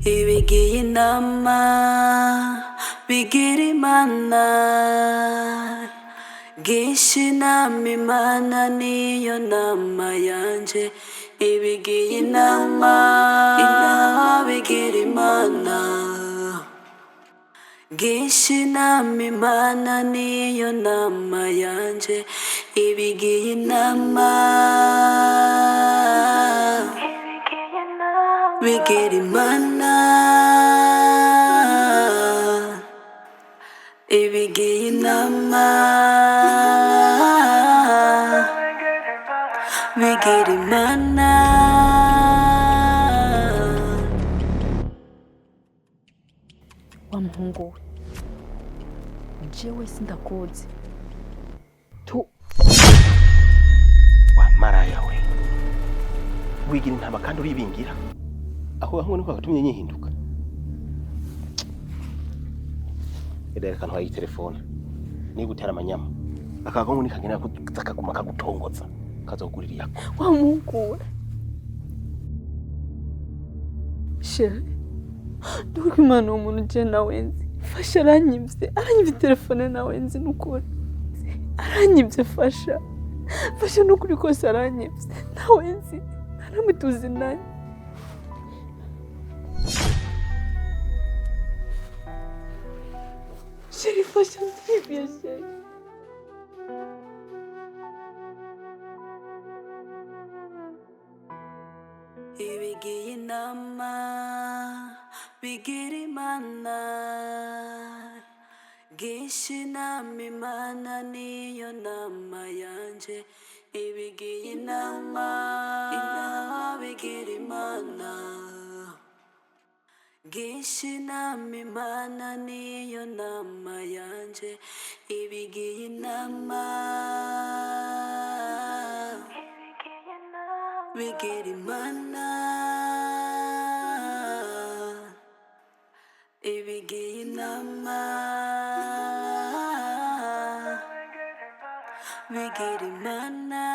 Ibigiye inama bigira imana gisha inama imana niyo nama yanje ibigiye inama bigira imana gisha inama imana niyo nama yanje ibigiye inama bigira imana ibigiye inama bigira imana. Wa muhungu we jewe sindakuzi tu wa maraya we wigira intama kandi uribingira aho hamwe nuko gatumye nyihinduka reka ntwaye telefone ni gutera amanyama akagongo nikagena kuzakaguma kagutongoza kazogurira yako wa muhungu we chérie Duk imana umuntu je nawenzi fasha aranyivye telefone nawenzi nukuri aranyivye fasha nukuri kose aranyivye nawenzi naramutuzi nani chérie fasha ndivye chérie ibigiye inama bigira imana gisha inama imana niyo nama yanje ibigiye inama bigira imana gisha inama imana niyo nama yanje ibigiye inama bigira imana ibigiye inama bigira imana.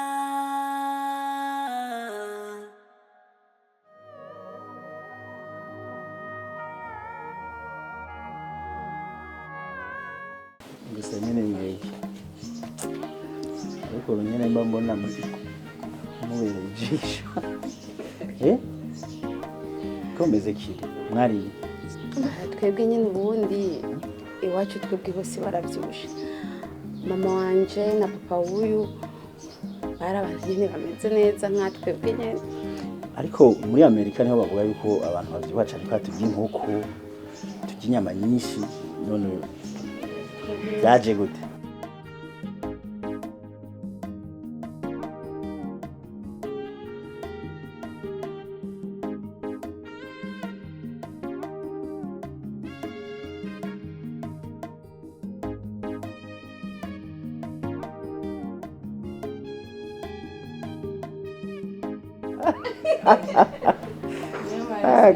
gusa nyene mbere ariko nyene mbona muziko mubere ijisho komeze kiri mwari twebwe nyine ubundi iwacu twebwe bose baravyushe mama wanje na papa wuyu barabantu nyine bameze neza nka twebwe nyene ariko muri Amerika niho bavuga yuko abantu bavyuha cyane ko turya inkoko turya inyama nyinshi none byaje gute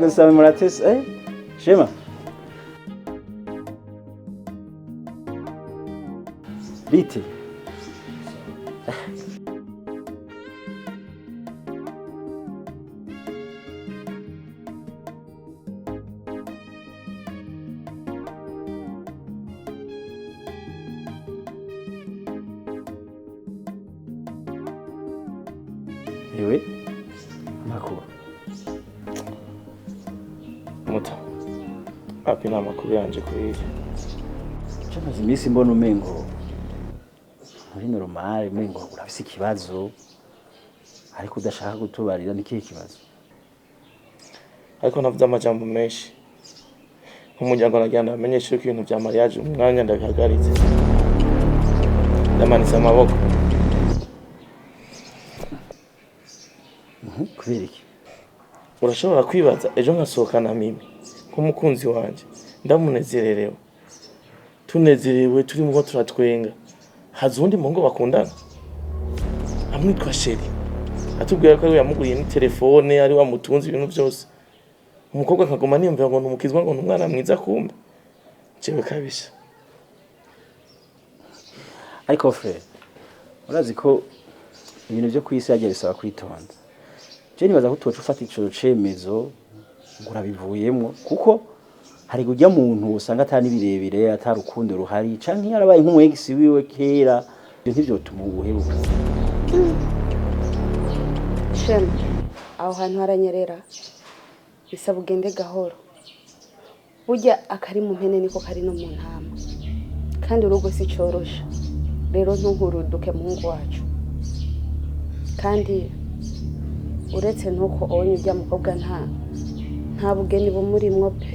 gusa muratese Shema bite ewe makuru muta api na makuru yanje kuri cyamaze iminsi mbona umengo muri normal umengo urafise ikibazo ariko udashaka gutubarira n'ikihe kibazo ariko navuze amajambo menshi nk'umuryango nagenda amenyesha ko ibintu bya mariage umwanya ndabihagaritse ndamanitse amaboko kubera iki urashobora kwibaza ejo nkasohokana mimi nk'umukunzi wanje ndamunezererewe tunezerewe turimo turatwenga haza undi mungo bakundana amwitwa Sheri atubwira ko yamuguriye ni telefone ari wamutunze ibintu byose umukobwa akagoma niyumvira ngo numukizwa ngo numwana mwiza kumbe jewe kabisha ariko frere urazi ko ibintu byo kwisi yagiye bisaba kwitonda je nibaza ko tuca ufata ico cemezo ngo urabivuyemo kuko hari kujya muntu usanga atari birebire atari urukundo ruhari canke yarabaye nk'umwegisi wiwe kera ivyo tumuheruka shema aho hantu haranyerera bisaba ugende gahoro burya akari mu mpene niko kari no mu ntama kandi urugo si corosha rero ntuhuruduke muhungu wacu kandi uretse nuko onye ujya mukobwa nta bugeni bumurimwo pe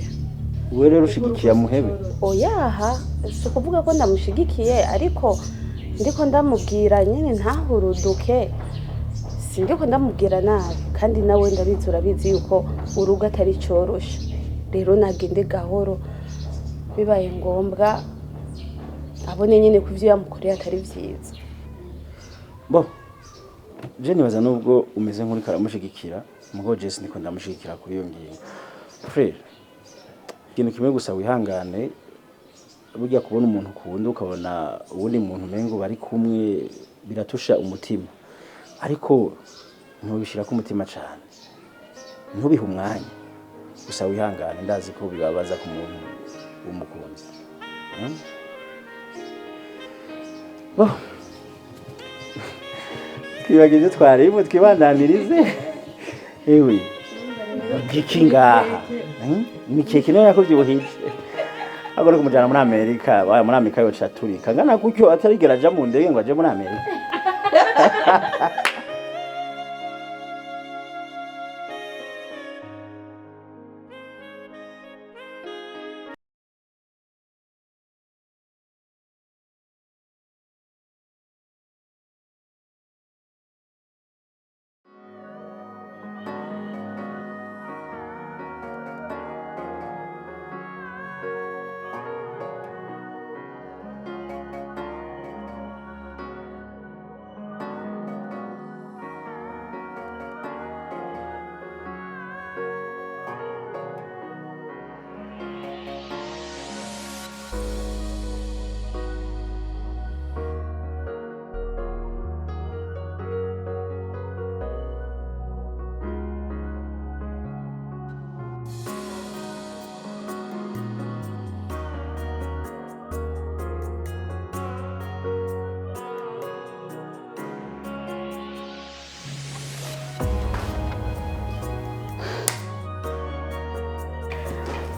wewe rero ushigikiye muhebe oyaha si ukuvuga ko ndamushigikiye ariko ndiko ndamubwira nyine ntahuruduke sindiko ndamubwira nabi kandi nawe ndabizi urabizi yuko urugo atari corosha rero nagende gahoro bibaye ngombwa abone nyine ko ivyo yamukoreye atari vyiza bo je nibaza nubwo umeze nk'uri karamushigikira mugo Jesse niko ndamushigikira kuri iyo ngingo frère ikintu kimwe gusa wihangane burya kubona umuntu ukunda ukabona ubundi muntu mengo bari kumwe biratusha umutima ariko ntubishira ku mutima cyane ntubihe umwanya gusa wihangane ndazi ko bibabaza ku muntu w'umukunzi bo twibagize twarimo twibandanirize ewe gikingaha imikeke nayo yakuvyibuhije agora kumujana muri Amerika muri Amerika yo caturika ngana gutyo atarigera aja mu ndege ngo aje muri Amerika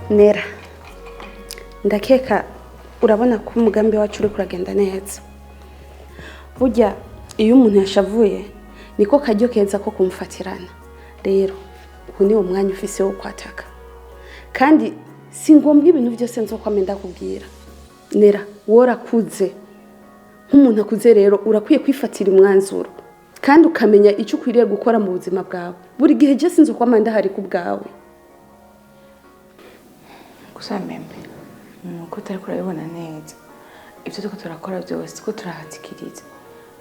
Nera ndakeka urabona ko umugambi wacu uri kuragenda neza burya iyo umuntu yashavuye niko kajyo keza ko kumfatirana rero ubu ni umwanya ufise wo kwataka kandi si ngombwa ibintu byose nzokwame ndakubwira Nera worakuze nk'umuntu akuze rero urakwiye kwifatira umwanzuro kandi ukamenya icyo ukwiriye gukora mu buzima bwawe buri gihe je sinzokwama ndahari ku bwawe gusa membe nuko utari kurabibona neza ibyo tuko turakora byose ko turahatikiriza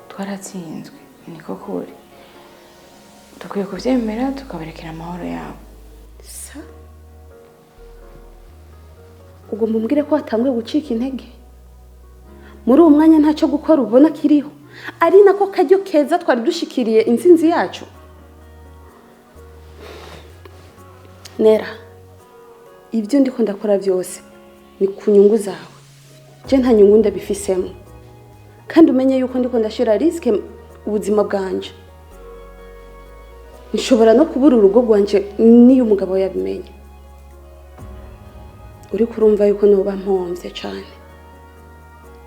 twaratsinzwe niko kuri dukwiye kuvyemera tukabarekera amahoro yabo sa ubwo mumbwire ko watanguye gucika intege muri uwo mwanya ntacyo gukora ubona kiriho ari nako kajyo keza twari dushikiriye insinzi yacu Nera ibyo ndiko ndakora byose ni ku nyungu zawe je nta nyungu ndabifisemo kandi umenye yuko ndiko ndashira risk ubuzima bwanje nshobora no kubura urugo rwanje niyo umugabo yabimenye uri kurumva yuko noba mpomvye cyane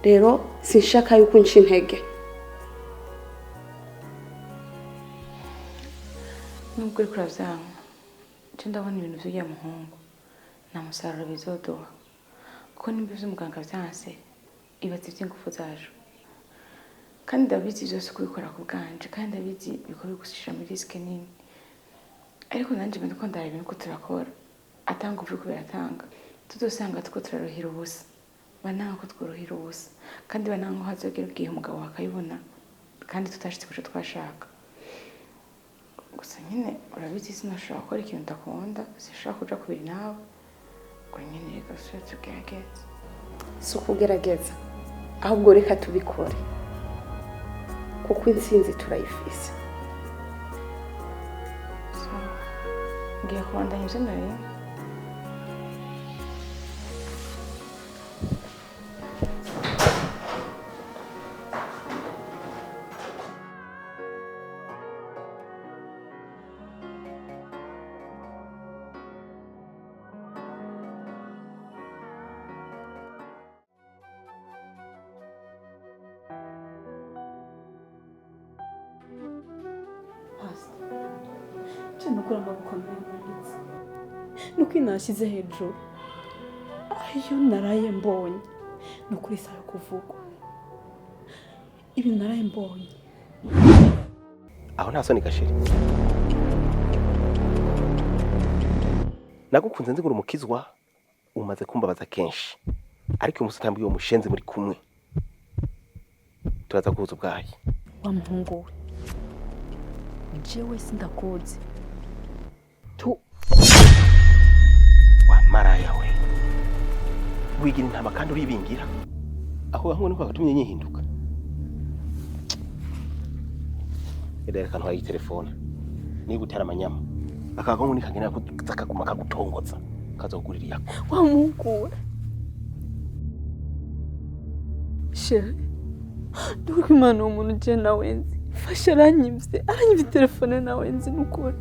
rero sinshaka yuko nca intege nubwo uri kuravyanga je ndabona ibintu vy'uya muhungu nta musaruro bizoduha kuko nimba ivy'umuganga vyanse ibaza ivy'ingufu zaje kandi ndabizi vyose kubikora ku bwanje kandi ndabizi bikora bigushira muri risike nini ariko nanje mbe ndiko ndareba ibintu ko turakora atanga uvuye kubiratanga tudosanga tuko turaruhira ubusa bananga ko twuruhira ubusa kandi bananga ko hazogera ubwiye umugabo wakayibona kandi tutashitse kuco twashaka gusa nyine urabizi sinashobora gukora ikintu ndakunda sinshobora kuja kubiri nawe ngo nyine reka sura tugerageze si ukugerageza ahubwo reka tubikore kuko intsinzi turayifise ngiye kubandanya ivyo nari gukura amaboko menshi nuko inashyize hejuru ayo naraye mbonye nukuri sayo kuvugwa ibi naraye mbonye aho nta soni gashiri nagukunze nzi ngo umukizwa umaze kumbabaza kenshi ariko uyu musitambi uwo mushenze muri kumwe turaza kuza ubwayi wa muhungu we jewe sindakuzi tu wa maraya we wigira intama kandi uribingira aho hamwe niko gatumye nyihinduka reka ntwaye telefone niba utera amanyama akagongo nikagena kuzakaguma kagutongoza kazogurira yako wa muhungu we Chérie, nduko imana umuntu je nawenzi fasha aranyivye telefone nawenzi nukuri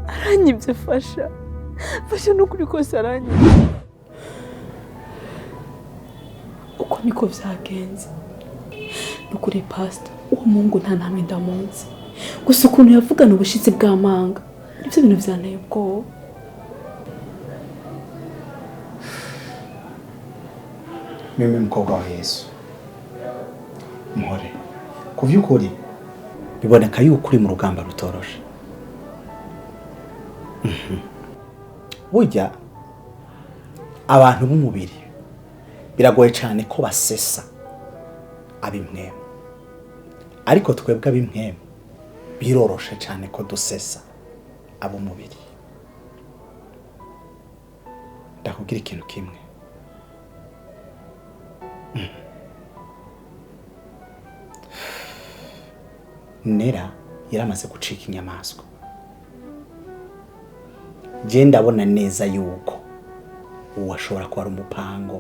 aranyivye fasha nukuri kose aranyivye uko niko vyagenze nukuri pastor uwo mungu nta namwe ndamunzi gusa ukuntu yavugana ubushitsi bw'amanga nivyo bintu vyanteye ubwoba mimi mkobwa wa Yesu muhore ku by'ukuri biboneka yuko uri mu rugamba rutoroshe burya abantu b'umubiri biragoye cyane ko basesa abimwemu ariko twebwe abimwemu biroroshe cyane ko dusesa ab'umubiri ndakubwira ikintu kimwe Nera yaramaze gucika inyamaswa je ndabona neza yuko uwashobora kuba ari umupango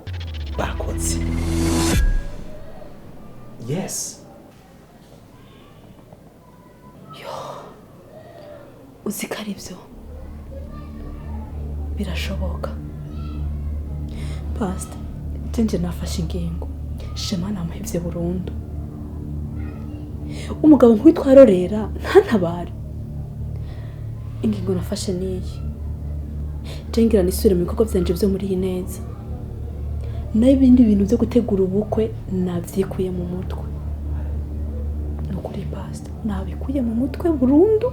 bakoze yes uziko ari byo birashoboka pastor nje nafashe ingingo shema namuhevye burundu umugabo nkwitwarorera ntantabare ingingo nafashe niyi jengira nisubire mu bikorwa byanje byo muri iyi neza n'ibindi bintu byo gutegura ubukwe navyikuye mu mutwe nukuri pastor nabikuye mu mutwe burundu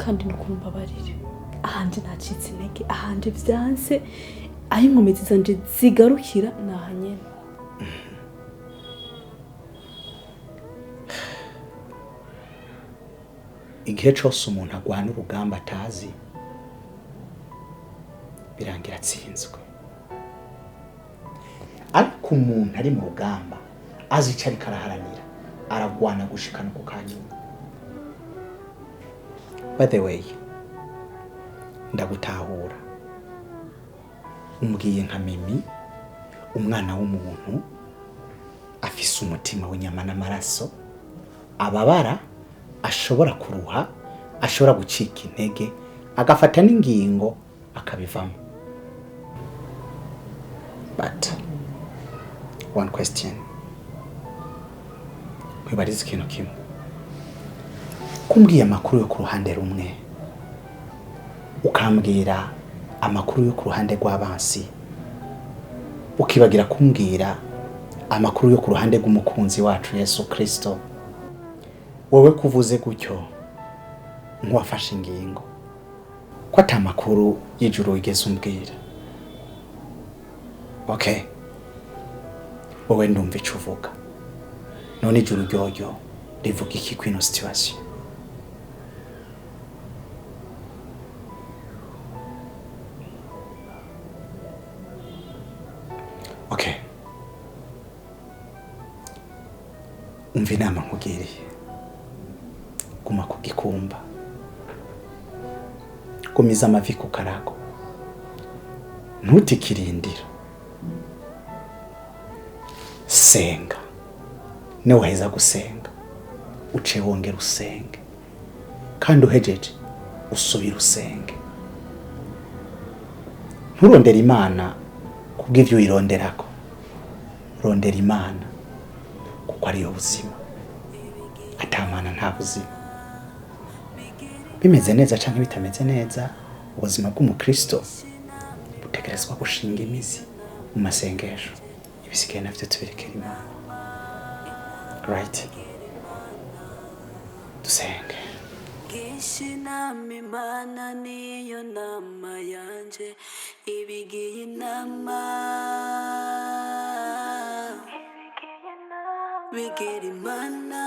kandi nukumbabarire ahanje nacitse intege ahanje vyanse aho inkomezi zanje zigarukira nahanyene igihe cyose umuntu agwana urugamba atazi birangira atsinzwe ariko umuntu ari mu rugamba azi icyo ariko araharanira aragwana gushikana ku kanyuma by the way ndagutahura umbwiye nka Mimi umwana w'umuntu afise umutima w'inyama n'amaraso ababara ashobora kuruha ashobora gucika intege agafata n'ingingo akabivamo but one question kwibariza ikintu kimwe kumbwiye amakuru yo ku ruhande rumwe ukambwira amakuru yo ku ruhande rw'abansi ukibagira kumbwira amakuru yo ku ruhande rw'umukunzi wacu Yesu Kristo wowe kuvuze gutyo nkwafashe ingingo ko atamakuru y'ijuru igeze umbwira okay wowe ndumva icyo uvuga none ijuru ryoryo rivuga iki kwino situation okay umva inama nkugiriye guma kugikumba gumiza amavi ku karago ntutikirindira senga ne waheza gusenga uce wongera usenge kandi uhejeje usubira usenge nturondera imana kubw'ivyo uyironderako rondera imana kuko ariyo buzima atamana nta buzima bimeze neza canke bitameze neza ubuzima bw'umukristo butegerezwa gushinga imizi mu masengesho ibisigaye navyo tubirekera Imana. Right, dusenge. Gishinama Imana niyo nama yanje ibigiye inama bigira Imana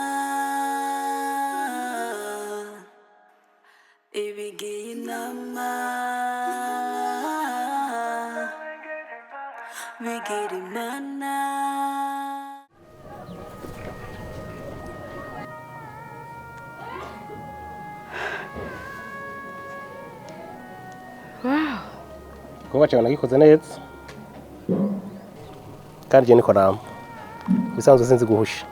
ibigiye inama bigira Imana. Igikorwa cyawe nagikoze neza kandi je niko nama bisanzwe sinzi guhusha.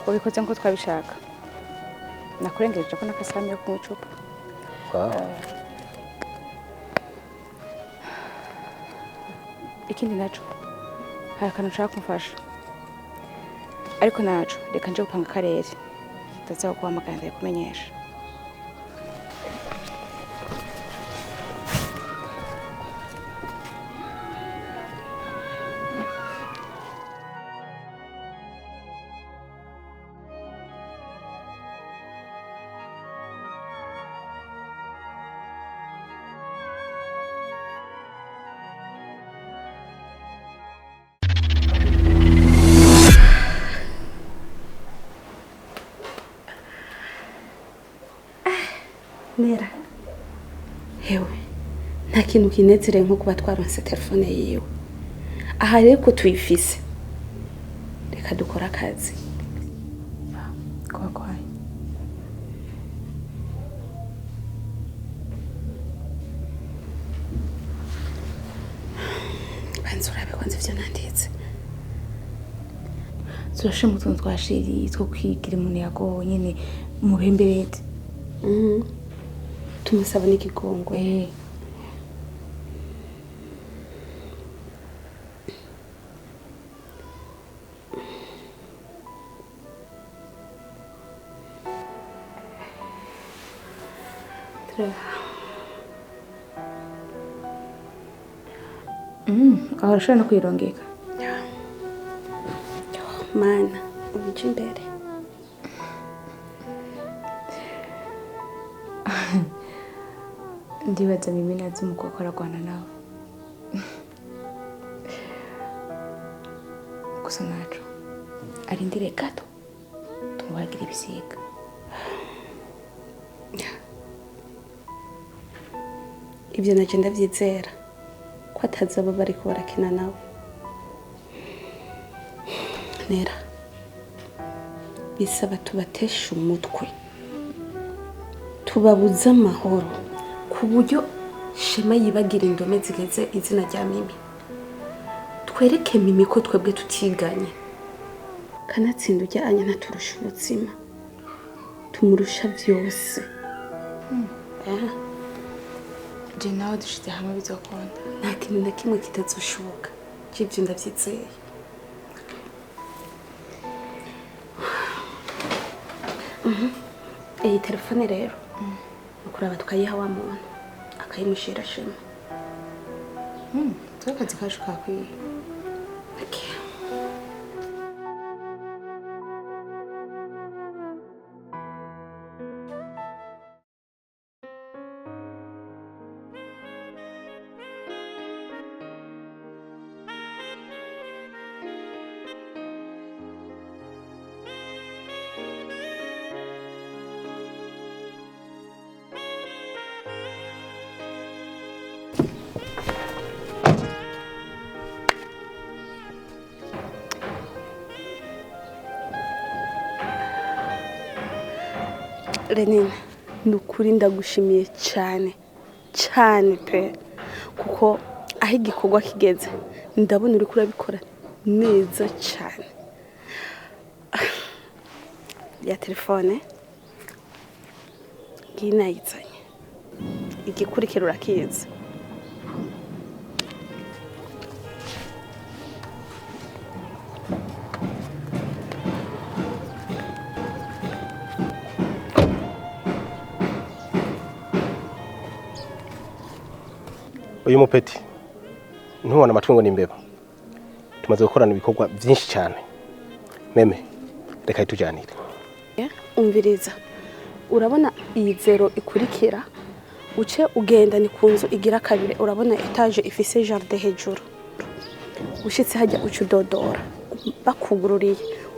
Ubikoze nko twabishaka. Nakurengereje ko nakasami yo kumucupa. Ikindi naco hari akantu nshaka kumfasha, ariko naco reka nje gupanga akarere ndaza kuguhamagara ndakumenyesha. Nera, hewe nta kintu kinezere nko kuba twaronse telefone yiwe. Aha rero ko tuyifise reka dukora akazi. Kwaye banza urabe kwanza ivyo nanditse. turashira mu tuntu twashiriye two kwigira umuntu yagowe nyene mu bemberete. Tumusaba n'ikigongwe. Aho urashobora no kwirongeka. Mana ubije imbere. Ndibaza mimi nazi umukobwa aragwana nawe. Gusa naco arindire gato tumubagira ibisiga. Ibyo naje ndavyizera ko atazaba bariko barakina nawe. Nera, bisaba tubatesha umutwe, tubabuza amahoro ku buryo Shema yibagira indome zigeze izina rya Mimi. Twereke Mimi ko twebwe tutiganye, kanatsinda ujyanye naturusha ubuzima, tumurusha byose. Je nawe dushize hamwe bizokunda. Nta kintu na kimwe kitazoshoboka, j'ibyo ndavyizeye. Iyi telefone rero ukuraba tukayiha wa muntu akayimushira Shema. Twakazi kacu kakwiye. Okay. Renine, nukuri ndagushimiye cyane pe, kuko aho igikorwa kigeze ndabona uri kurabikora neza cyane. ya telefone nginayizanye igikurikira urakizi. Uyu mupeti ntubona amatwi ngo nimbeba. Tumaze gukorana ibikorwa byinshi cyane. Meme reka tujanire. Umviriza, urabona iyi zero ikurikira uce ugenda ni kunzu igira kabiri, urabona etage ifise jardin hejuru. Ushitse hajya ucudodora bakugururiye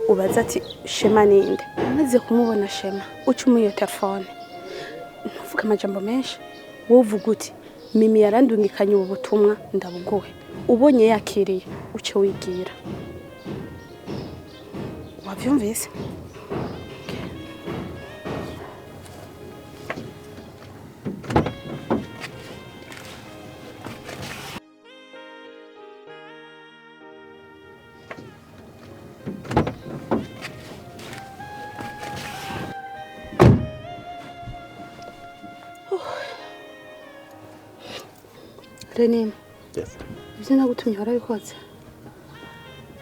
ubaza ati Shema ninde, umaze kumubona Shema uca umuyo telefone ntuvuga amajambo menshi, wovuga uti Mimi yarandungikanye ubu butumwa ndabugohe, ubonye yakiriye uce wigira. Wavyumvise? Rene, Yes. ibyo nagutumye warabikoze.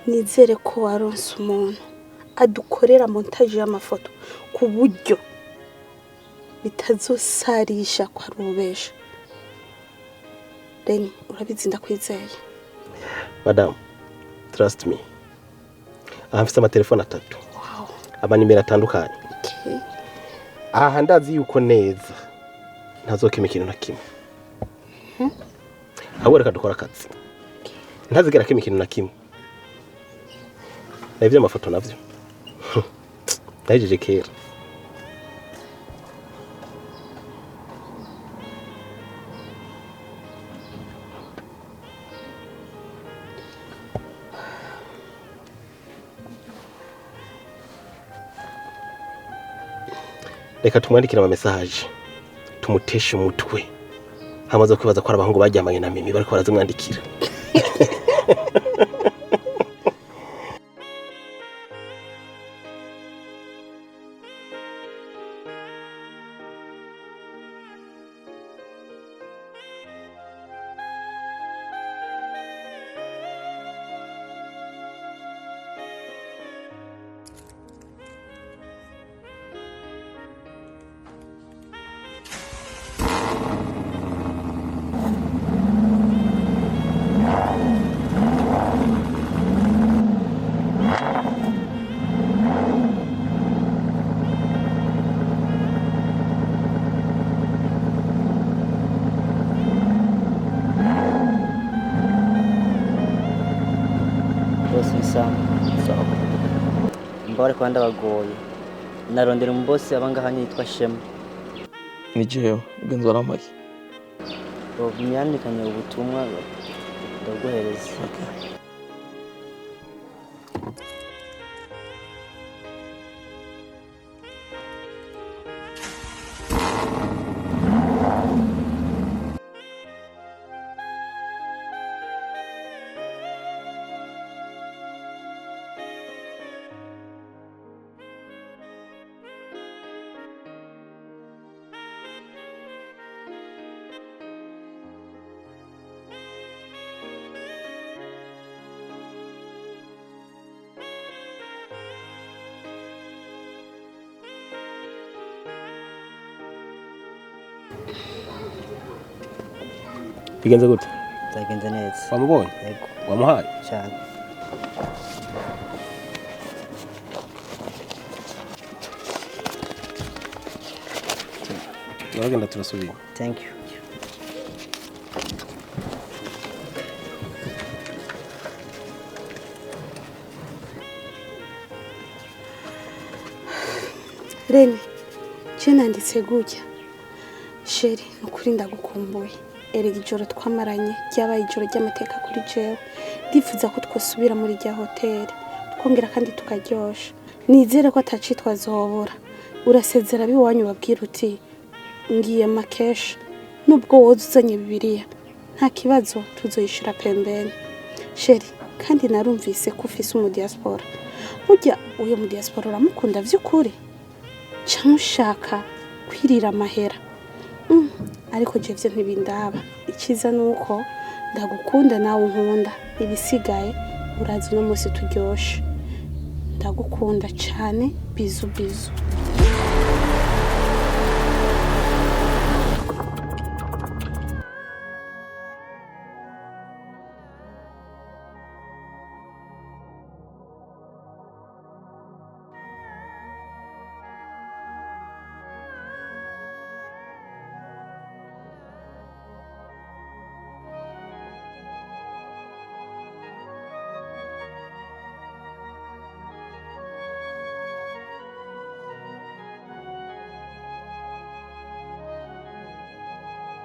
Nizere ko waronse umuntu adukorera montage y'amafoto ku buryo bitazosarisha kwa rubesha. Rene, urabizi ndakwizeye. Madam, trust me. Mfite amatelefone 3. Wow. Abanimero atandukanye. Okay. Aha ndazi yuko neza ntazokema ikintu na kimwe. Ahubwo reka dukora akazi. Ntazigera kema ikintu na kimwe. Nabyo amafoto navyo. Najeje kera. Reka tumwandikira ama message. Tumuteshe umutwe. Hamaze kwibaza ko abahungu bajyamanye na Mimi bariko barazimwandikira. Mbare kwanda bagoye narondera umbosi abangahanye yitwa Shema. Nijeyo genzo ramaki. Myandikanye ubutumwa ndaguhereza. Bigenze gute? Zagenze neza. Wamubonye? Yego. Wamuhaye? Cyane. Turagenda turasubira. Thank you. Rene, nanditse gutya. Sheri, nukuri ndagukumbuye. Erega ijoro twamaranye ryabaye ijoro ry'amateka kuri jewe. Ndifuza ko twosubira muri rya hoteli twongera kandi tukaryosha. Nizere ko atacitwaza wobora. Urasezera biwanyu babwira uti ngiye makesha. Nubwo wozuzanye Bibiliya nta kibazo tuzoyishira pembeni. Sheri, kandi narumvise ko ufise umu diaspora. Burya uyo mu diaspora uramukunda vy'ukuri? cyangwa ushaka kwirira amahera. Ariko je vyo ntibindaba. Ikiza nuko ndagukunda nawe unkunda. Ibisigaye urazi uno munsi turyoshe. Ndagukunda cyane. Bizu bizu.